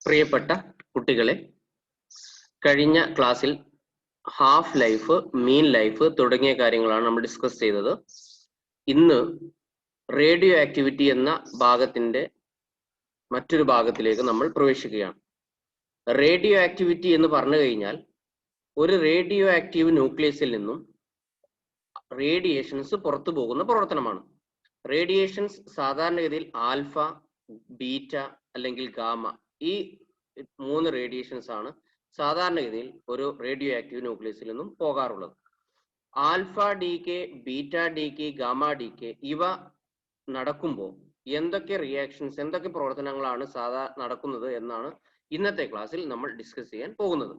പ്രിയപ്പെട്ട കുട്ടികളെ, കഴിഞ്ഞ ക്ലാസ്സിൽ ഹാഫ് ലൈഫ്, മീൻ ലൈഫ് തുടങ്ങിയ കാര്യങ്ങളാണ് നമ്മൾ ഡിസ്കസ് ചെയ്തത്. ഇന്ന് റേഡിയോ ആക്ടിവിറ്റി എന്ന ഭാഗത്തിന്റെ മറ്റൊരു ഭാഗത്തിലേക്ക് നമ്മൾ പ്രവേശിക്കുകയാണ്. റേഡിയോ ആക്ടിവിറ്റി എന്ന് പറഞ്ഞു കഴിഞ്ഞാൽ ഒരു റേഡിയോ ആക്റ്റീവ് ന്യൂക്ലിയസിൽ നിന്നും റേഡിയേഷൻസ് പുറത്തു പോകുന്ന പ്രവർത്തനമാണ്. റേഡിയേഷൻസ് സാധാരണഗതിയിൽ ആൽഫ, ബീറ്റ അല്ലെങ്കിൽ ഗാമ, ഈ മൂന്ന് റേഡിയേഷൻസ് ആണ് സാധാരണഗതിയിൽ ഒരു റേഡിയോ ആക്റ്റീവ് ന്യൂക്ലിയസിൽ നിന്നും പോകാറുള്ളത്. Alpha decay, beta D K, gamma D K ഇവ നടക്കുമ്പോൾ എന്തൊക്കെ റിയാക്ഷൻസ്, എന്തൊക്കെ പ്രവർത്തനങ്ങളാണ് നടക്കുന്നത് എന്നാണ് ഇന്നത്തെ ക്ലാസ്സിൽ നമ്മൾ ഡിസ്കസ് ചെയ്യാൻ പോകുന്നത്.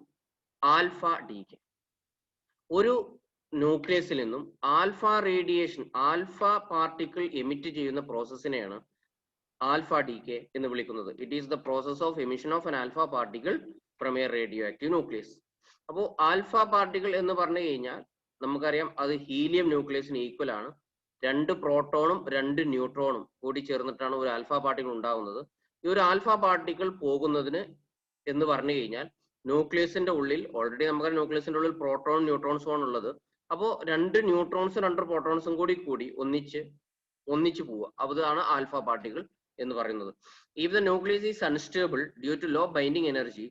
ആൽഫ ഡി കെ, ഒരു ന്യൂക്ലിയസിൽ നിന്നും alpha radiation, alpha particle emit ചെയ്യുന്ന പ്രോസസ്സിനെയാണ് ആൽഫ ഡി കെ എന്ന് വിളിക്കുന്നത്. It is the process of emission of N alpha particle from a radioactive nucleus. അപ്പോൾ ആൽഫ പാർട്ടിക്കിൾ എന്ന് പറഞ്ഞു കഴിഞ്ഞാൽ നമുക്കറിയാം അത് ഹീലിയം ന്യൂക്ലിയസിന് ഈക്വൽ ആണ്. 2 പ്രോട്ടോണും 2 ന്യൂട്രോണും കൂടി ചേർന്നിട്ടാണ് ഒരു ആൽഫ പാർട്ടിക്കിൾ ഉണ്ടാകുന്നത്. ഈ ഒരു ആൽഫ പാർട്ടിക്കിൾ പോകുന്നതിന് എന്ന് പറഞ്ഞു കഴിഞ്ഞാൽ ന്യൂക്ലിയസിന്റെ ഉള്ളിൽ ഓൾറെഡി നമുക്ക് ന്യൂക്ലിയസിന്റെ ഉള്ളിൽ പ്രോട്ടോണും ന്യൂട്രോൺസും ആണ് ഉള്ളത്. അപ്പോൾ 2 ന്യൂട്രോൺസും 2 പ്രോട്ടോൺസും കൂടി ഒന്നിച്ച് പോവുക, അതാണ് ആൽഫ പാർട്ടിക്കിൾ എന്ന് പറയുന്നത്. If the nucleus is unstable due to low binding energy,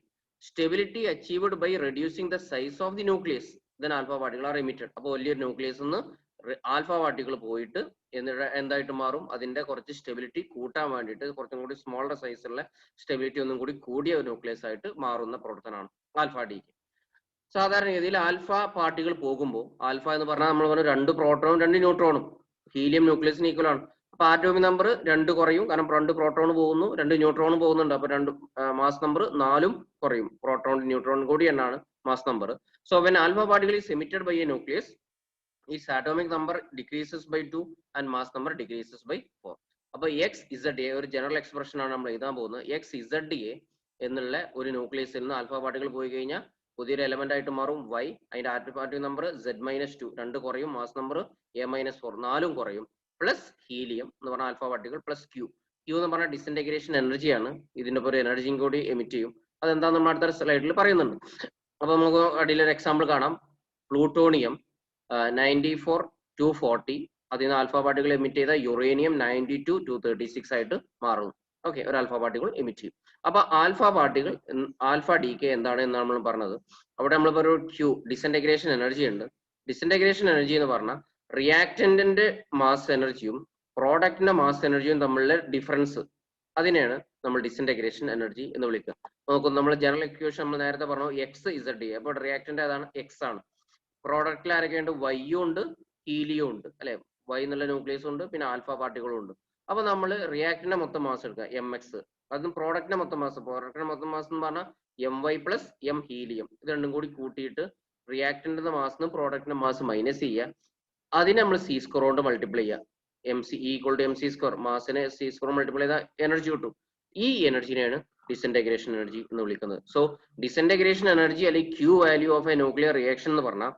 stability achieved by reducing the size of the nucleus, then alpha particle are emitted. അപ്പോൾ വലിയൊരു ന്യൂക്ലിയസ് നിന്ന് ആൽഫ പാർട്ടിക്കിൾ പോയിട്ട് എന്തായിട്ട് മാറും, അതിന്റെ കുറച്ച് സ്റ്റെബിലിറ്റി കൂട്ടാൻ വേണ്ടിയിട്ട് കുറച്ചും കൂടി സ്മോളർ സൈസുള്ള സ്റ്റെബിലിറ്റി ഒന്നും കൂടി കൂടിയ ഒരു ന്യൂക്ലിയസ് ആയിട്ട് മാറുന്ന പ്രവർത്തനമാണ് ആൽഫ ഡി കെ. സാധാരണഗതിയിൽ ആൽഫ പാർട്ടിക്കിൾ പോകുമ്പോൾ, ആൽഫ എന്ന് പറഞ്ഞാൽ നമ്മൾ പറഞ്ഞ 2 പ്രോട്ടോണും 2 ന്യൂട്രോണും ഹീലിയം ന്യൂക്ലിയസിന് ഈക്വൽ ആണ്. അപ്പൊ ആറ്റോമിക് നമ്പർ 2 കുറയും, കാരണം 2 പ്രോട്ടോൺ പോകുന്നു, 2 ന്യൂട്രോൺ പോകുന്നുണ്ട്. അപ്പൊ 2 മാസ് നമ്പർ 4 കുറയും. പ്രോട്ടോൺ ന്യൂട്രോൺ കൂടി എന്നാണ് mass number. So when alpha particle is emitted by a nucleus, its atomic number decreases by 2 and mass number decreases by 4. അപ്പൊ എക്സ് ഇസഡ് എ ഒരു ജനറൽ എക്സ്പ്രഷൻ ആണ് നമ്മൾ എഴുതാൻ പോകുന്നത്. എക്സ് ഇസഡ് എ എന്നുള്ള ഒരു ന്യൂക്ലിയസിൽ നിന്ന് ആൽഫ പാർട്ടിക്കിൾ പോയി കഴിഞ്ഞാൽ പുതിയൊരു എലമെന്റ് ആയിട്ട് മാറും വൈ. അതിന്റെ ആറ്റോമിക് നമ്പർ Z-2 2 കുറയും, മാസ് നമ്പർ A-4 4 കുറയും, പ്ലസ് ഹീലിയം എന്ന് പറഞ്ഞ alpha particle plus Q. Q എന്ന് പറഞ്ഞാൽ ഡിസന്റഗ്രേഷൻ എനർജിയാണ്. ഇതിന്റെ ഒരു എനർജിയും കൂടി എമിറ്റ് ചെയ്യും. അതെന്താ നമ്മൾ അടുത്ത സ്ലൈഡിൽ പറയുന്നുണ്ട്. അപ്പൊ നമുക്ക് അടിയിലൊരു എക്സാമ്പിൾ കാണാം. പ്ലൂട്ടോണിയം 94-240, അതിൽ നിന്ന് ആൽഫ പാർട്ടിക്കിൾ എമിറ്റ് ചെയ്ത യുറേനിയം 92-236 ആയിട്ട് മാറുന്നു. ഓക്കെ, ഒരു ആൽഫ പാർട്ടിക്കിൾ എമിറ്റ് ചെയ്യും. അപ്പൊ alpha particle, alpha D K എന്താണ് എന്നാണ് നമ്മൾ പറഞ്ഞത്. അവിടെ നമ്മളിപ്പോ ഒരു ക്യൂ ഡിസന്റഗ്രേഷൻ എനർജി ഉണ്ട്. ഡിസന്റഗ്രേഷൻ എനർജി എന്ന് പറഞ്ഞാൽ റിയാക്ടന്റിന്റെ മാസ് എനർജിയും പ്രോഡക്റ്റിന്റെ മാസ് എനർജിയും തമ്മിലുള്ള ഡിഫറൻസ്, അതിനെയാണ് നമ്മൾ ഡിസന്റഗ്രേഷൻ എനർജി എന്ന് വിളിക്കുക. നോക്കും, നമ്മൾ ജനറൽ ഇക്വേഷൻ നമ്മൾ നേരത്തെ പറഞ്ഞു എക്സ് ഇസഡ് എ. അപ്പോൾ റിയാക്ടന്റ് അതാണ് എക്സ് ആണ്. പ്രോഡക്റ്റിൽ ആരൊക്കെയുണ്ട്? വൈയും ഉണ്ട്, ഹീലിയും ഉണ്ട്, അല്ലെ? വൈ എന്നുള്ള ന്യൂക്ലിയസ് ഉണ്ട്, പിന്നെ ആൽഫ പാർട്ടിക്കിളും ഉണ്ട്. അപ്പൊ നമ്മൾ റിയാക്ടറിന്റെ മൊത്തം മാസ് എടുക്കുക എം എക്സ്, അതും പ്രോഡക്റ്റിന്റെ മൊത്തം മാസ്. പ്രോഡക്റ്റിന്റെ മൊത്തം മാസ് എന്ന് പറഞ്ഞാൽ m y plus m helium, ഇത് രണ്ടും കൂടി കൂട്ടിയിട്ട് റിയാക്ടറിന്റെ മാസ് പ്രോഡക്റ്റിന്റെ മാസ് മൈനസ് ചെയ്യുക. അതിനെ നമ്മൾ സി സ്ക്വയർ കൊണ്ട് മൾട്ടിപ്ലൈ ചെയ്യുക. M c equal to m c square, മാസിനെ സി സ്ക്വയർ മൾട്ടിപ്ലൈ ചെയ്താൽ എനർജി കിട്ടും. ഈ എനർജിനെയാണ് ഡിസന്റഗ്രേഷൻ എനർജി എന്ന് വിളിക്കുന്നത്. സോ ഡിസന്റഗ്രേഷൻ എനർജി അല്ലെങ്കിൽ Q value of a nuclear reaction എന്ന് പറഞ്ഞാൽ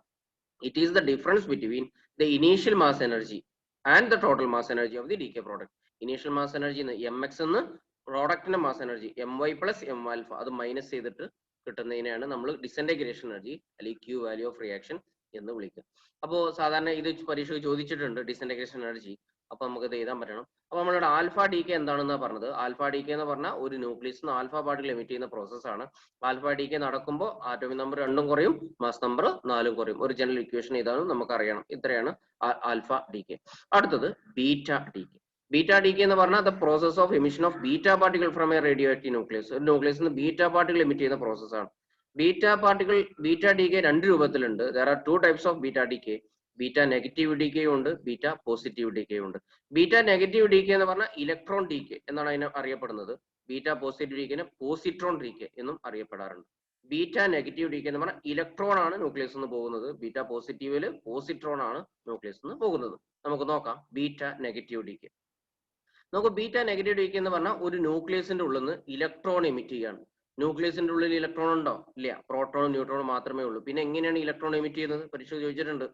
it is the difference between the initial mass energy and the total mass energy of the decay product. Initial mass energy mx എന്ന് പ്രോഡക്റ്റിന്റെ mass energy my plus m alpha അത് minus ചെയ്തിട്ട് കിട്ടുന്നതിനെയാണ് നമ്മൾ disintegration energy അല്ലെങ്കിൽ Q value of reaction എന്ന് വിളിക്കുക. അപ്പോൾ സാധാരണ ഇത് പരീക്ഷയ്ക്ക് ചോദിച്ചിട്ടുണ്ട് ഡിസന്റഗ്രേഷൻ എനർജി. അപ്പൊ നമുക്ക് ഇത് എഴുതാൻ പറ്റണം. അപ്പൊ നമ്മളുടെ ആൽഫ ഡി കെ എന്താണെന്ന് പറഞ്ഞത്, ആൽഫ ഡി കെ എന്ന് പറഞ്ഞാൽ ഒരു ന്യൂക്ലിയസ് ആൽഫ പാർട്ടിക്കിൾ എമിറ്റ് ചെയ്യുന്ന പ്രോസസ് ആണ്. ആൽഫ ഡി കെ നടക്കുമ്പോൾ ആറ്റോമിക് നമ്പർ 2 കുറയും, മാസ് നമ്പർ 4 കുറയും. ഒരു ജനറൽ ഇക്വേഷൻ ഇതാണ്, നമുക്ക് അറിയണം. ഇത്രയാണ് ആൽഫ ഡി കെ. അടുത്തത് beta decay. Beta decay എന്ന് പറഞ്ഞാൽ the process of emission of beta particle from a radioactive nucleus. ഒരു ന്യൂക്ലിയസിൽ നിന്ന് ബീറ്റ പാർട്ടിക്കിൾ എമിറ്റ് ചെയ്യുന്ന പ്രോസസ് ആണ്. Beta particle, beta decay 2 രൂപത്തിലുണ്ട്. There are 2 types of beta decay. Beta negative decay ഉണ്ട്, beta positive decay ഉണ്ട്. Beta negative decay എന്ന് പറഞ്ഞാൽ ഇലക്ട്രോൺ ഡി കെ എന്നാണ് അതിനെ അറിയപ്പെടുന്നത്. ബീറ്റ പോസിറ്റീവ് ഡി കെനെ പോസിട്രോൺ ഡി കെ എന്നും അറിയപ്പെടാറുണ്ട്. ബീറ്റ നെഗറ്റീവ് ഡി കെ എന്ന് പറഞ്ഞാൽ ഇലക്ട്രോൺ ആണ് ന്യൂക്ലിയസ് നിന്ന് പോകുന്നത്. ബീറ്റ പോസിറ്റീവില് പോസിട്രോൺ ആണ് ന്യൂക്ലിയസ് നിന്ന് പോകുന്നത്. നമുക്ക് നോക്കാം ബീറ്റ നെഗറ്റീവ് ഡി കെ. നമുക്ക് ബീറ്റ നെഗറ്റീവ് ഡി കെ എന്ന് പറഞ്ഞാൽ ഒരു ന്യൂക്ലിയസിന്റെ ഉള്ളിൽ നിന്ന് ഇലക്ട്രോൺ എമിറ്റ് ചെയ്യാണ്. ന്യൂക്ലിയസിന്റെ ഉള്ളിൽ ഇലക്ട്രോൺ ഉണ്ടോ? ഇല്ല, പ്രോട്ടോണും ന്യൂട്രോണും മാത്രമേ ഉള്ളൂ. പിന്നെ എങ്ങനെയാണ് ഇലക്ട്രോൺ എമിറ്റ് ചെയ്യുന്നത്? പരീക്ഷ ചോദിച്ചിട്ടുണ്ട്.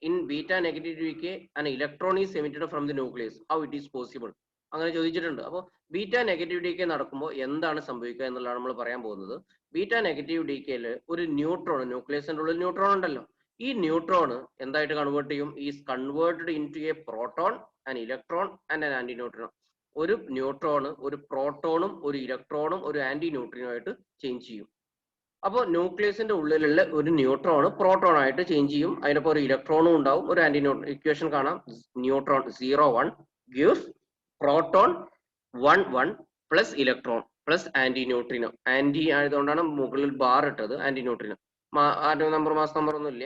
In beta negative decay, an electron is emitted from the nucleus. How it is possible? അങ്ങനെ ചോദിച്ചിട്ടുണ്ട്. അപ്പോൾ ബീറ്റ നെഗറ്റീവ് ഡീകെ നടക്കുമ്പോൾ എന്താണ് സംഭവിക്കുക എന്നുള്ളതാണ് നമ്മൾ പറയാൻ പോകുന്നത്. ബീറ്റ നെഗറ്റീവ് ഡീകെയിൽ ഒരു ന്യൂട്രോൺ, ന്യൂക്ലിയസിന്റെ ഉള്ളിൽ ന്യൂട്രോൺ ഉണ്ടല്ലോ, ഈ ന്യൂട്രോൺ എന്തായിട്ട് കൺവേർട്ട് ചെയ്യും? Is converted into a proton, an electron and an anti neutrino. ഒരു ന്യൂട്രോൺ ഒരു പ്രോട്ടോണും ഒരു ഇലക്ട്രോണും ഒരു ആന്റി ന്യൂട്രിനോ ആയിട്ട് ചേഞ്ച് ചെയ്യും. അപ്പോൾ ന്യൂക്ലിയസിന്റെ ഉള്ളിലുള്ള ഒരു ന്യൂട്രോൺ പ്രോട്ടോൺ ആയിട്ട് ചേഞ്ച് ചെയ്യും. അതിനൊപ്പം ഒരു ഇലക്ട്രോണും ഉണ്ടാവും, ഒരു ആന്റി ന്യൂട്രോൺ. ഇക്വേഷൻ കാണാം, neutron 0 1 gives proton 1 1 plus electron plus anti neutrino. Anti ആയതുകൊണ്ടാണ് മുകളിൽ ബാർ ഇട്ടത്, anti neutrino. Atomic number mass number ഒന്നും ഇല്ല,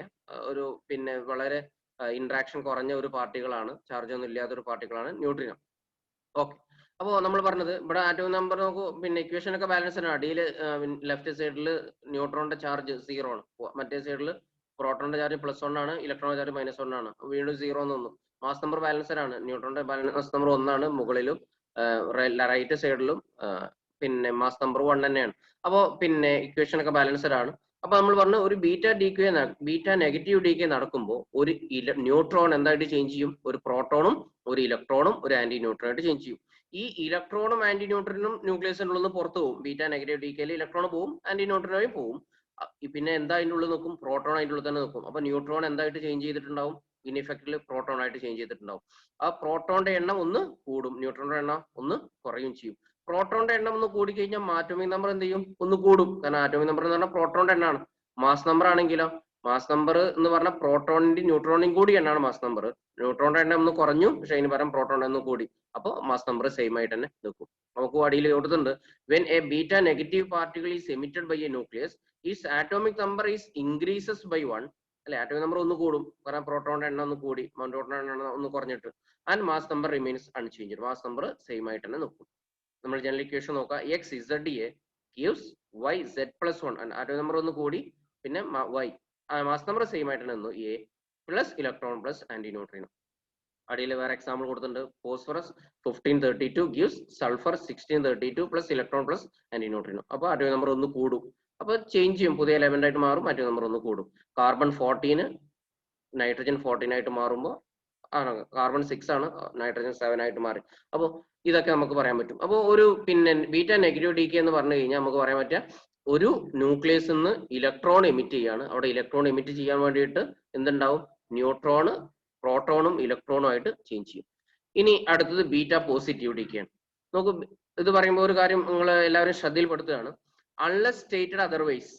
ഒരു പിന്നെ വളരെ ഇന്ററാക്ഷൻ കുറഞ്ഞ ഒരു പാർട്ടികളാണ്, ചാർജ് ഒന്നും ഇല്ലാത്ത ഒരു പാർട്ടികളാണ് ന്യൂട്രിനോ. ഓക്കെ, അപ്പോൾ നമ്മൾ പറഞ്ഞത് ഇവിടെ ആറ്റോമിക് നമ്പർ നോക്കൂ, പിന്നെ ഇക്വേഷൻ ഒക്കെ ബാലൻസ് ആണ്. അടിയിൽ ലെഫ്റ്റ് സൈഡിൽ ന്യൂട്രോണിന്റെ ചാർജ് 0 ആണ്, മറ്റേ സൈഡിൽ പ്രോട്ടോണിന്റെ ചാർജ് +1 ആണ്, ഇലക്ട്രോണിന്റെ ചാർജ് -1 ആണ്. വീണ്ടും 0 എന്ന് വന്നു. മാസ് നമ്പർ ബാലൻസർ ആണ്, ന്യൂട്രോണിന്റെ മാസ് നമ്പർ 1 ആണ്, മുകളിലും റൈറ്റ് സൈഡിലും പിന്നെ മാസ് നമ്പർ 1 തന്നെയാണ്. അപ്പോൾ പിന്നെ ഇക്വേഷൻ ഒക്കെ ബാലൻസഡ് ആണ്. അപ്പൊ നമ്മൾ പറഞ്ഞു ഒരു ബീറ്റ നെഗറ്റീവ് ഡീകെ നടക്കുമ്പോൾ ഒരു ന്യൂട്രോൺ എന്തായിട്ട് ചേഞ്ച് ചെയ്യും? ഒരു പ്രോട്ടോണും ഒരു ഇലക്ട്രോണും ഒരു ആന്റി ന്യൂട്രോൺ ആയിട്ട് ചേഞ്ച് ചെയ്യും. ഈ ഇലക്ട്രോണും ആന്റി ന്യൂട്രോണും ന്യൂക്ലിയസിന്റെ ഉള്ളിൽ പുറത്തു പോകും. ബീറ്റ നെഗറ്റീവ് ഡീകെയിൽ ഇലക്ട്രോൺ പോവും, ആന്റി ന്യൂട്രോണും പോവും. പിന്നെ എന്താ അതിൻ്റെ ഉള്ളിൽ നിൽക്കും? പ്രോട്ടോൺ അതിൻ്റെ ഉള്ളിൽ തന്നെ നിൽക്കും. അപ്പൊ ന്യൂട്രോൺ എന്തായിട്ട് ചേഞ്ച് ചെയ്തിട്ടുണ്ടാവും? ഇൻ ഇഫക്റ്റിൽ പ്രോട്ടോൺ ആയിട്ട് ചേഞ്ച് ചെയ്തിട്ടുണ്ടാവും. ആ പ്രോട്ടോണിന്റെ എണ്ണം ഒന്ന് കൂടും, ന്യൂട്രോണിന്റെ എണ്ണം ഒന്ന് കുറയും ചെയ്യും. പ്രോട്ടോണിന്റെ എണ്ണം ഒന്ന് കൂടിക്കഴിഞ്ഞാൽ ആറ്റോമിക് നമ്പർ എന്ത് ചെയ്യും? ഒന്ന് കൂടും. കാരണം ആറ്റോമിക് നമ്പർ എന്ന് പറഞ്ഞാൽ പ്രോട്ടോണിന്റെ എണ്ണമാണ്. മാസ് നമ്പർ ആണെങ്കിലോ, മാസ് നമ്പർ എന്ന് പറഞ്ഞാൽ പ്രോട്ടോണിന്റെയും ന്യൂട്രോണിന്റെയും കൂടി എണ്ണമാണ് മാസ് നമ്പർ. ന്യൂട്രോണിന്റെ എണ്ണം ഒന്ന് കുറഞ്ഞു, പക്ഷെ അതിന് പകരം പ്രോട്ടോണിന്റെ ഒന്ന് കൂടി. അപ്പോൾ മാസ് നമ്പർ സെയിം ആയിട്ട് തന്നെ നിൽക്കും. നമുക്ക് അടിയിൽ കൊടുത്തിട്ടുണ്ട്, when a beta negative particle is emitted by a nucleus is atomic number is increases by 1. അല്ലെ, ആറ്റോമിക് നമ്പർ ഒന്ന് കൂടും, കാരണം പ്രോട്ടോണിന്റെ എണ്ണം ഒന്ന് കൂടി, ന്യൂട്രോണിന്റെ എണ്ണം ഒന്ന് കുറഞ്ഞിട്ട്. And mass number remains unchanged. Mass number same ആയിട്ട് തന്നെ നിൽക്കും. നമ്മൾ ജനറൽ ഇക്വേഷൻ നോക്കാം, X Z A gives Y Z +1. Atomic number ഒന്ന് കൂടി, പിന്നെ വൈ മാസ് നമ്പർ സെയിം ആയിട്ട് നിന്നു, A plus electron plus anti neutrino. അടിയിൽ വേറെ എക്സാമ്പിൾ കൊടുത്തിട്ടുണ്ട്, phosphorus 1532 gives sulphur 1632 plus electron plus anti neutrino. അപ്പോൾ ആറ്റോമിക് നമ്പർ ഒന്ന് കൂടും, അപ്പൊ ചേഞ്ച് ചെയ്യും, പുതിയ എലമെന്റ് ആയിട്ട് മാറും, ആറ്റോമിക് നമ്പർ ഒന്ന് കൂടും. കാർബൺ 14 നൈട്രജൻ 14 ആയിട്ട് മാറുമ്പോൾ ആണ് കാർബൺ 6 ആണ്, നൈട്രജൻ 7 ആയിട്ട് മാറി. അപ്പോൾ ഇതൊക്കെ നമുക്ക് പറയാൻ പറ്റും. അപ്പോൾ ഒരു പിന്നെ ബീറ്റ നെഗറ്റീവ് ഡീകെ എന്ന് പറഞ്ഞു കഴിഞ്ഞാൽ നമുക്ക് പറയാൻ പറ്റുക, ഒരു ന്യൂക്ലിയസ് നിന്ന് ഇലക്ട്രോൺ എമിറ്റ് ചെയ്യാണ്. അവിടെ ഇലക്ട്രോൺ എമിറ്റ് ചെയ്യാൻ വേണ്ടിയിട്ട് എന്തുണ്ടാവും? ന്യൂട്രോണ് പ്രോട്ടോണും ഇലക്ട്രോണും ആയിട്ട് ചേഞ്ച് ചെയ്യും. ഇനി അടുത്തത് ബീറ്റ പോസിറ്റീവ് ഡീകെയാണ്. നോക്കൂ, ഇത് പറയുമ്പോൾ ഒരു കാര്യം നിങ്ങൾ എല്ലാവരും ശ്രദ്ധയിൽപ്പെടുത്തുകയാണ്, unless stated otherwise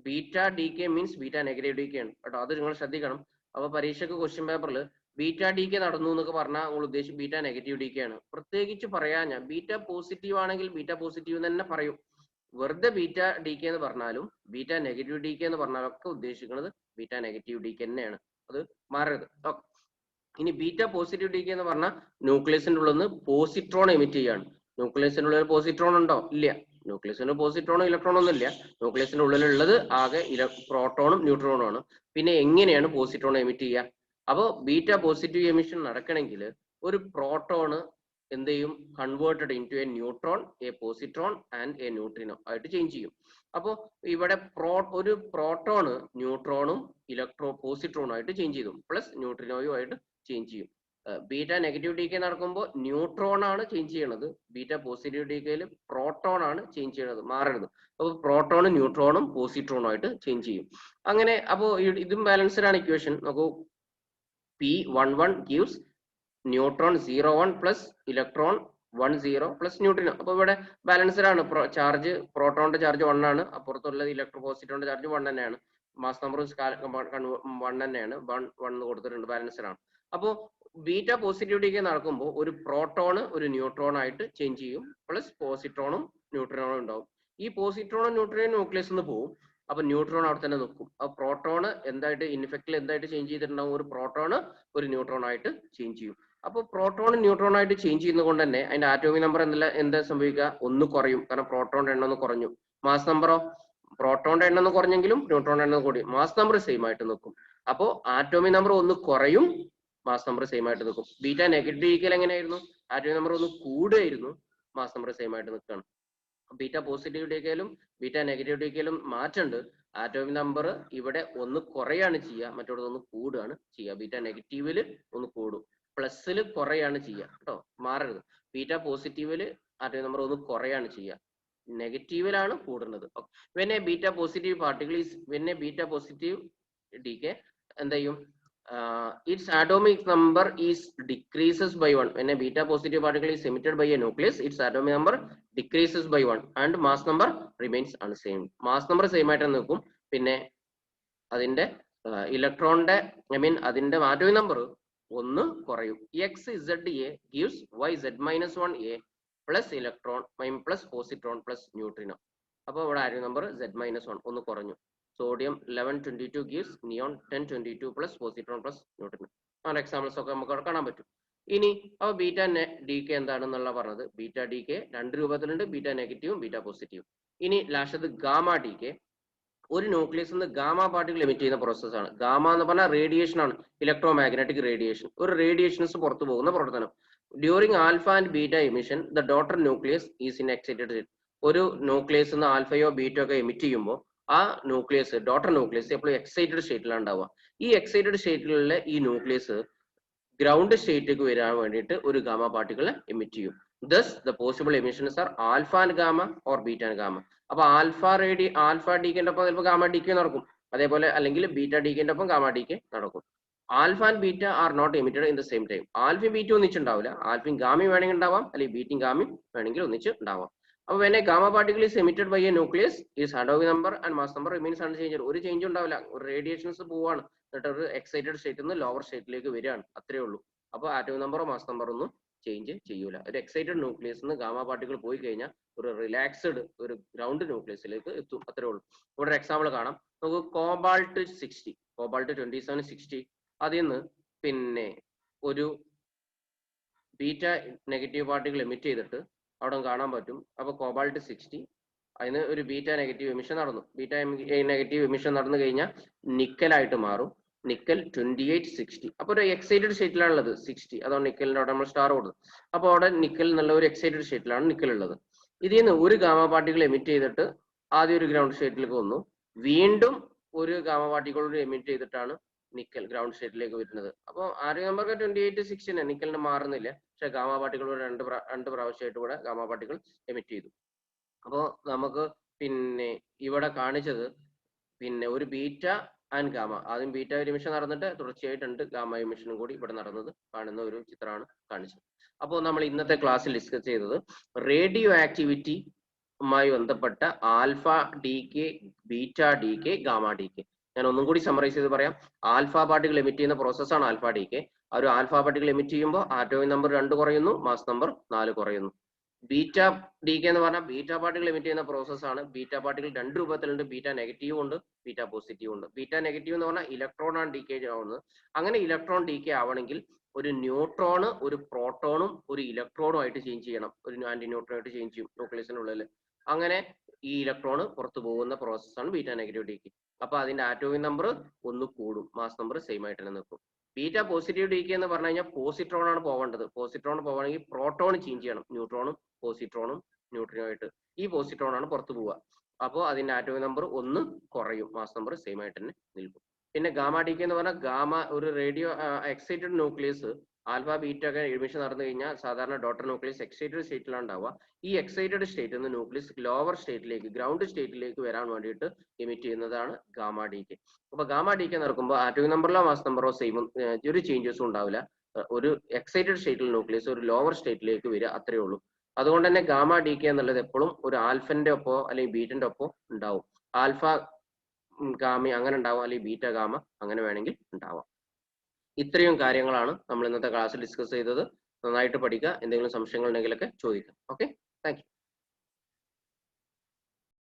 beta decay means beta negative decay ആണ് കേട്ടോ, അത് നിങ്ങൾ ശ്രദ്ധിക്കണം. അപ്പൊ പരീക്ഷയ്ക്ക് ക്വസ്റ്റ്യൻ പേപ്പറിൽ ബീറ്റ ഡീകെ നടന്നു എന്നൊക്കെ പറഞ്ഞാൽ നിങ്ങൾ ഉദ്ദേശിച്ച് ബീറ്റ നെഗറ്റീവ് ഡീകെ ആണ്. പ്രത്യേകിച്ച് പറയാൻ ഞാൻ ബീറ്റ പോസിറ്റീവ് ആണെങ്കിൽ ബീറ്റ പോസിറ്റീവ് തന്നെ പറയും. വെറുതെ ബീറ്റ ഡീകെ എന്ന് പറഞ്ഞാലും ബീറ്റ നെഗറ്റീവ് ഡീകെ എന്ന് പറഞ്ഞാലും ഒക്കെ ഉദ്ദേശിക്കുന്നത് ബീറ്റ നെഗറ്റീവ് ഡീകെ തന്നെയാണ്, അത് മാറരുത്. ഇനി ബീറ്റ പോസിറ്റീവ് ഡീകെ എന്ന് പറഞ്ഞാൽ ന്യൂക്ലിയസിന്റെ ഉള്ളിൽ നിന്ന് പോസിട്രോൺ എമിറ്റ് ചെയ്യാണ്. ന്യൂക്ലിയസിന്റെ ഉള്ളിൽ പോസിട്രോൺ ഉണ്ടോ? ഇല്ല. ന്യൂക്ലിയസിന് പോസിട്രോണോ ഇലക്ട്രോണോ ഒന്നും ഇല്ല. ന്യൂക്ലിയസിന്റെ ഉള്ളിലുള്ളത് ആകെ പ്രോട്ടോണും ന്യൂട്രോണും ആണ്. പിന്നെ എങ്ങനെയാണ് പോസിട്രോൺ എമിറ്റ് ചെയ്യുക? അപ്പോൾ ബീറ്റ പോസിറ്റീവ് എമിഷൻ നടക്കണമെങ്കിൽ ഒരു പ്രോട്ടോണ് എന്ത് ചെയ്യും? Converted into a neutron, a positron and a neutrino ആയിട്ട് ചേഞ്ച് ചെയ്യും. അപ്പോൾ ഇവിടെ ഒരു പ്രോട്ടോണ് ന്യൂട്രോണും പോസിട്രോണും ആയിട്ട് ചേഞ്ച് ചെയ്തു, പ്ലസ് ന്യൂട്രിനോയും ആയിട്ട് ചേഞ്ച് ചെയ്യും. ബീറ്റ നെഗറ്റീവ് ഡീകെ നടക്കുമ്പോൾ ന്യൂട്രോൺ ആണ് ചേഞ്ച് ചെയ്യണത്, ബീറ്റ പോസിറ്റീവ് ഡീകെയിൽ പ്രോട്ടോൺ ആണ് ചേഞ്ച് ചെയ്യണത്, മാറരുത്. അപ്പോൾ പ്രോട്ടോണും ന്യൂട്രോണും പോസിട്രോണും ആയിട്ട് ചേഞ്ച് ചെയ്യും. അങ്ങനെ അപ്പോൾ ഇതും ബാലൻസ്ഡ് ആണ് ഇക്വേഷൻ. നോക്കൂ, P11 gives neutron 0 1 plus electron 1 0 plus neutrino. അപ്പൊ ഇവിടെ ബാലൻസ്ഡ് ആണ്. ചാർജ് പ്രോട്ടോണിന്റെ ചാർജ് 1 ആണ്, അപ്പുറത്തുള്ള പോസിട്രോണിന്റെ ചാർജ് 1 തന്നെയാണ്. മാസ് നമ്പർ 1 തന്നെയാണ്, 1 കൊടുത്തിട്ടുണ്ട്, ബാലൻസ്ഡ് ആണ്. അപ്പോൾ ബീറ്റ പോസിറ്റീവ് ഡീകെ നടക്കുമ്പോൾ ഒരു പ്രോട്ടോണ് ഒരു ന്യൂട്രോൺ ആയിട്ട് ചേഞ്ച് ചെയ്യും, പ്ലസ് പോസിട്രോണും ന്യൂട്രോണും ഉണ്ടാവും. ഈ പോസിട്രോണും ന്യൂട്രോണും ന്യൂക്ലിയസ് നിന്ന് പോകും, അപ്പൊ ന്യൂട്രോൺ അവിടെ തന്നെ നിൽക്കും. ആ പ്രോട്ടോണ് എന്തായിട്ട് ഇൻഫെക്റ്റിൽ എന്തായിട്ട് ചേഞ്ച് ചെയ്തിട്ടുണ്ടാവും? ഒരു പ്രോട്ടോണ് ഒരു ന്യൂട്രോൺ ആയിട്ട് ചേഞ്ച് ചെയ്യും. അപ്പോൾ പ്രോട്ടോൺ ന്യൂട്രോൺ ആയിട്ട് ചേഞ്ച് ചെയ്യുന്നത് തന്നെ അതിന്റെ ആറ്റോമിക് നമ്പർ എന്താ സംഭവിക്കുക? ഒന്ന് കുറയും, കാരണം പ്രോട്ടോണിന്റെ എണ്ണം ഒന്ന് കുറഞ്ഞു. മാസ് നമ്പറോ? പ്രോട്ടോണിന്റെ എണ്ണം ഒന്ന് കുറഞ്ഞെങ്കിലും ന്യൂട്രോണിന്റെ എണ്ണം കൂടി, മാസ് നമ്പർ സെയിം ആയിട്ട് നിൽക്കും. അപ്പോൾ ആറ്റോമിക് നമ്പർ ഒന്ന് കുറയും, മാസ് നമ്പർ സെയിം ആയിട്ട് നിൽക്കും. ബീറ്റ നെഗറ്റീവ് ഡീകെയിൽ എങ്ങനെയായിരുന്നു? ആറ്റോമിക് നമ്പർ ഒന്ന് കൂടുകയായിരുന്നു, മാസ് നമ്പർ സെയിം ആയിട്ട് നിൽക്കുകയാണ്. ബീറ്റ പോസിറ്റീവ് ഡീകെയിലും ബീറ്റ നെഗറ്റീവ് ഡീകെയിലും മാറ്റുണ്ട്. ആറ്റോമിക് നമ്പർ ഇവിടെ ഒന്ന് കുറയാണ് ചെയ്യുക, മറ്റോടത്ത് ഒന്ന് കൂടുകയാണ് ചെയ്യുക. ബീറ്റ നെഗറ്റീവില് ഒന്ന് കൂടും, പ്ലസ്സിൽ കുറയാണ് ചെയ്യുക കേട്ടോ, മാറരുത്. ബീറ്റ പോസിറ്റീവില് ആറ്റോമിക് നമ്പർ ഒന്ന് കുറയാണ് ചെയ്യുക, നെഗറ്റീവിലാണ് കൂടുന്നത്. when a beta positive particle is decay എന്ത് ചെയ്യും, its atomic number is decreases by 1. when a beta positive particle is emitted by a nucleus, its atomic number decreases by 1 and mass number remains unsame. mass number same ആയിട്ട് നിൽക്കും, പിന്നെ അതിന്റെ ഇലക്ട്രോണിന്റെ അതിന്റെ atomic number ഒന്ന് കുറയും. xza gives yz-1a plus electron plus positron plus neutrino. അപ്പോൾ ഇവിടെ atomic number z-1 ഒന്ന് കുറഞ്ഞു. sodium 1122 gives neon 1022 plus positron plus neutrino. അങ്ങനെ എക്സാമ്പിൾസ് ഒക്കെ നമുക്ക് കാണാൻ പറ്റും. ഇനി അപ്പോൾ ബീറ്റ ഡീകെ എന്താണെന്നുള്ള പറഞ്ഞത്, ബീറ്റ ഡീകെ രണ്ട് രൂപത്തിലുണ്ട്, ബീറ്റ നെഗറ്റീവും ബീറ്റ പോസിറ്റീവും. ഇനി ലാസ്റ്റത് ഗാമ ഡീകെ. ഒരു ന്യൂക്ലിയസ് നിന്ന് ഗാമ പാർട്ടിക്കിൾ എമിറ്റ് ചെയ്യുന്ന പ്രോസസ്സാണ്. ഗാമ എന്ന് പറഞ്ഞാൽ റേഡിയേഷൻ ആണ്, ഇലക്ട്രോ മാഗ്നറ്റിക് റേഡിയേഷൻ, ഒരു റേഡിയേഷൻസ് പുറത്തു പോകുന്ന പ്രവർത്തനം. During alpha and beta emission the daughter nucleus is in excited state. ഒരു ന്യൂക്ലിയസ് നിന്ന് ആൽഫയോ ബീറ്റോ ഒക്കെ എമിറ്റ് ചെയ്യുമ്പോൾ ആ ന്യൂക്ലിയസ്, ഡോട്ടർ ന്യൂക്ലിയസ് എപ്പോഴും എക്സൈറ്റഡ് സ്റ്റേറ്റിലാണ് ഉണ്ടാവുക. ഈ എക്സൈറ്റഡ് സ്റ്റേറ്റിലുള്ള ഈ ന്യൂക്ലിയസ് ഗ്രൗണ്ട് സ്റ്റേറ്റിലേക്ക് വരാൻ വേണ്ടിയിട്ട് ഒരു ഗാമ പാർട്ടിക്കിൾ എമിറ്റ് ചെയ്യും. thus the possible emissions are alpha and gamma or beta and gamma. അപ്പോൾ ആൽഫ ഡീക്കേന്റെ ഒപ്പം ചിലപ്പോൾ ഗാമ ഡീക്കെ നടക്കും, അതേപോലെ അല്ലെങ്കിൽ ബീറ്റ ഡീക്കേന്റെ ഒപ്പം ഗാമ ഡീക്കെ നടക്കും. Alpha and beta are not emitted in the same time. ആൽഫയും ബീറ്റ ഒന്നിച്ചുണ്ടാവില്ല, ആൽഫയും ഗാമയും വേണമെങ്കിൽ ഉണ്ടാവാം, അല്ലെങ്കിൽ ബീറ്റയും ഗാമയും വേണമെങ്കിൽ ഒന്നിച്ച് ഉണ്ടാവാം. അപ്പോൾ when a gamma particle is emitted by a nucleus, its atomic number and mass number remains unchanged. ഒരു ചേഞ്ച് ഉണ്ടാവില്ല, ഒരു റേഡിയേഷൻസ് പോവാണ്, എന്നിട്ട് ഒരു എക്സൈറ്റഡ് സ്റ്റേറ്റിൽ നിന്ന് ലോവർ സ്റ്റേറ്റിലേക്ക് വരികയാണ്, അത്രേ ഉള്ളൂ. അപ്പോൾ ആറ്റോമിക് നമ്പറോ മാസ് നമ്പറോ ഒന്നും ചേഞ്ച് ചെയ്യൂല. ഒരു എക്സൈറ്റഡ് ന്യൂക്ലിയസ് നിന്ന് ഗാമ പാർട്ടിക്കിൾ പോയി കഴിഞ്ഞാൽ ഒരു റിലാക്സ്ഡ് ഒരു ഗ്രൗണ്ട് ന്യൂക്ലിയസിലേക്ക് എത്തും, അത്രേ ഉള്ളൂ. ഇവിടെ ഒരു എക്സാമ്പിൾ കാണാം നമുക്ക്. കോബാൾട്ട് 60, കോബാൾട്ട് 2760, അതിൽ നിന്ന് പിന്നെ ഒരു ബീറ്റ നെഗറ്റീവ് പാർട്ടിക്കിൾ എമിറ്റ് ചെയ്തിട്ട് അവിടെ കാണാൻ പറ്റും. അപ്പൊ കോബാൾട്ട് 60, അതിന് ഒരു ബീറ്റ നെഗറ്റീവ് എമിഷൻ നടന്നു. ബീറ്റ നെഗറ്റീവ് എമിഷൻ നടന്നു കഴിഞ്ഞാൽ നിക്കലായിട്ട് മാറും, നിക്കൽ 2860. അപ്പൊ ഒരു എക്സൈറ്റഡ് സ്റ്റേറ്റിലാണുള്ളത് 60, അതാണ് നിക്കലിന്റെ അവിടെ നമ്മൾ സ്റ്റാർ കൊടുത്തത്. അപ്പൊ അവിടെ നിക്കൽ എന്നുള്ള ഒരു എക്സൈറ്റഡ് സ്റ്റേറ്റിലാണ് നിക്കൽ ഉള്ളത്. ഇതിൽ നിന്ന് ഒരു ഗാമ പാർട്ടിക്കിൾ എമിറ്റ് ചെയ്തിട്ട് ആദ്യം ഒരു ഗ്രൗണ്ട് സ്റ്റേറ്റിലേക്ക് വന്നു, വീണ്ടും ഒരു ഗാമ പാർട്ടിക്കിൾ എമിറ്റ് ചെയ്തിട്ടാണ് നിക്കൽ ഗ്രൗണ്ട് സ്റ്റേറ്റിലേക്ക് വരുന്നത്. അപ്പോൾ ആറ്റോമിക് നമ്പർ 2860 നിക്കലിന് മാറുന്നില്ല, പക്ഷെ ഗാമ പാർട്ടിക്കിൾ രണ്ട് പ്രാവശ്യമായിട്ട് ഇവിടെ ഗാമ പാർട്ടിക്കിൾ എമിറ്റ് ചെയ്തു. അപ്പോൾ നമുക്ക് പിന്നെ ഇവിടെ കാണിച്ചത് പിന്നെ ഒരു ബീറ്റ ആൻഡ് ഗാമ, ആദ്യം ബീറ്റ എമിഷൻ നടന്നിട്ട് തുടർച്ചയായിട്ടുണ്ട് ഗാമ എമിഷനും കൂടി ഇവിടെ നടന്നത് കാണുന്ന ഒരു ചിത്രമാണ് കാണിച്ചത്. അപ്പോൾ നമ്മൾ ഇന്നത്തെ ക്ലാസ്സിൽ ഡിസ്കസ് ചെയ്തത് റേഡിയോ ആക്ടിവിറ്റിയുമായി ബന്ധപ്പെട്ട alpha decay, beta decay, gamma decay. ഞാൻ ഒന്നും കൂടി സമ്മറൈസ് ചെയ്ത് പറയാം. ആൽഫ പാർട്ടിക്കിൾ എമിറ്റ് ചെയ്യുന്ന പ്രോസസ്സാണ് ആൽഫ ഡീകെ. ആ ഒരു ആൽഫ പാർട്ടിക്കിൾ എമിറ്റ് ചെയ്യുമ്പോൾ ആറ്റോമിക് നമ്പർ 2 കുറയുന്നു, മാസ് നമ്പർ 4 കുറയുന്നു. ബീറ്റ ഡീകെ എന്ന് പറഞ്ഞാൽ ബീറ്റ പാർട്ടിക്കിൾ എമിറ്റ് ചെയ്യുന്ന പ്രോസസ്സാണ്. ബീറ്റ പാർട്ടിക്കിൾ രണ്ട് രൂപത്തിലുണ്ട്, ബീറ്റ നെഗറ്റീവ് ഉണ്ട്, ബീറ്റ പോസിറ്റീവ് ഉണ്ട്. ബീറ്റ നെഗറ്റീവ് എന്ന് പറഞ്ഞാൽ ഇലക്ട്രോൺ ആണ് ഡീകേ ആവുന്നത്. അങ്ങനെ ഇലക്ട്രോൺ ഡീകേ ആവണമെങ്കിൽ ഒരു ന്യൂട്രോണ് ഒരു പ്രോട്ടോണും ഒരു ഇലക്ട്രോണും ആയിട്ട് ചേഞ്ച് ചെയ്യണം, ഒരു ആന്റി ന്യൂട്രോൺ ആയിട്ട് ചേഞ്ച് ചെയ്യും ന്യൂക്ലിയസിനുള്ളിൽ. അങ്ങനെ ഈ ഇലക്ട്രോൺ പുറത്തു പോകുന്ന പ്രോസസ്സാണ് ബീറ്റ നെഗറ്റീവ് ഡീകെ. അപ്പൊ അതിന്റെ ആറ്റോമിക് നമ്പർ ഒന്ന് കൂടും, മാസ് നമ്പർ സെയിം ആയിട്ട് തന്നെ നിൽക്കും. ബീറ്റ പോസിറ്റീവ് ഡീകെ എന്ന് പറഞ്ഞു കഴിഞ്ഞാൽ പോസിട്രോൺ ആണ് പോവേണ്ടത്. പോസിട്രോൺ പോകണമെങ്കിൽ പ്രോട്ടോൺ ചേഞ്ച് ചെയ്യണം, ന്യൂട്രോണും പോസിട്രോണും ന്യൂട്രിനോ ആയിട്ട്. ഈ പോസിട്രോൺ ആണ് പുറത്തു പോവുക. അപ്പോൾ അതിന്റെ ആറ്റോമിക് നമ്പർ ഒന്ന് കുറയും, മാസ് നമ്പർ സെയിം ആയിട്ട് തന്നെ നിൽക്കും. പിന്നെ ഗാമ ഡീകെ എന്ന് പറഞ്ഞാൽ ഗാമ ഒരു radio excited nucleus alpha beta ഒക്കെ എമിഷൻ നടന്നു കഴിഞ്ഞാൽ സാധാരണ ഡോട്ടർ ന്യൂക്ലിയസ് എക്സൈറ്റഡ് സ്റ്റേറ്റിലാണ് ഉണ്ടാവുക. ഈ എക്സൈറ്റഡ് സ്റ്റേറ്റിൽ നിന്ന് ന്യൂക്ലിയസ് ലോവർ സ്റ്റേറ്റിലേക്ക് ഗ്രൗണ്ട് സ്റ്റേറ്റിലേക്ക് വരാൻ വേണ്ടിയിട്ട് എമിറ്റ് ചെയ്യുന്നതാണ് ഗാമ ഡീകെ. അപ്പൊ ഗാമ ഡീകെ നടക്കുമ്പോൾ ആറ്റോമിക് നമ്പറിലോ മാസ് നമ്പറോ സെയിം, ഒരു ചേഞ്ചസും ഉണ്ടാവില്ല. ഒരു എക്സൈറ്റഡ് സ്റ്റേറ്റിൽ ന്യൂക്ലിയസ് ഒരു ലോവർ സ്റ്റേറ്റിലേക്ക് വരിക, അത്രേ ഉള്ളൂ. അതുകൊണ്ട് തന്നെ ഗാമ ഡീകെ എന്നുള്ളത് എപ്പോഴും ഒരു ആൽഫന്റെ ഒപ്പോ അല്ലെങ്കിൽ ബീറ്റന്റെ ഒപ്പോ ഉണ്ടാവും. ആൽഫ ഗാമ അങ്ങനെ ഉണ്ടാവും, അല്ലെങ്കിൽ ബീറ്റ ഗാമ അങ്ങനെ വേണമെങ്കിൽ ഉണ്ടാവാം. ഇത്രയും കാര്യങ്ങളാണ് നമ്മൾ ഇന്നത്തെ ക്ലാസ്സിൽ ഡിസ്കസ് ചെയ്തത്. നന്നായിട്ട് പഠിക്കുക. എന്തെങ്കിലും സംശയങ്ങൾ ഉണ്ടെങ്കിലൊക്കെ ചോദിക്കാം. Okay, thank you.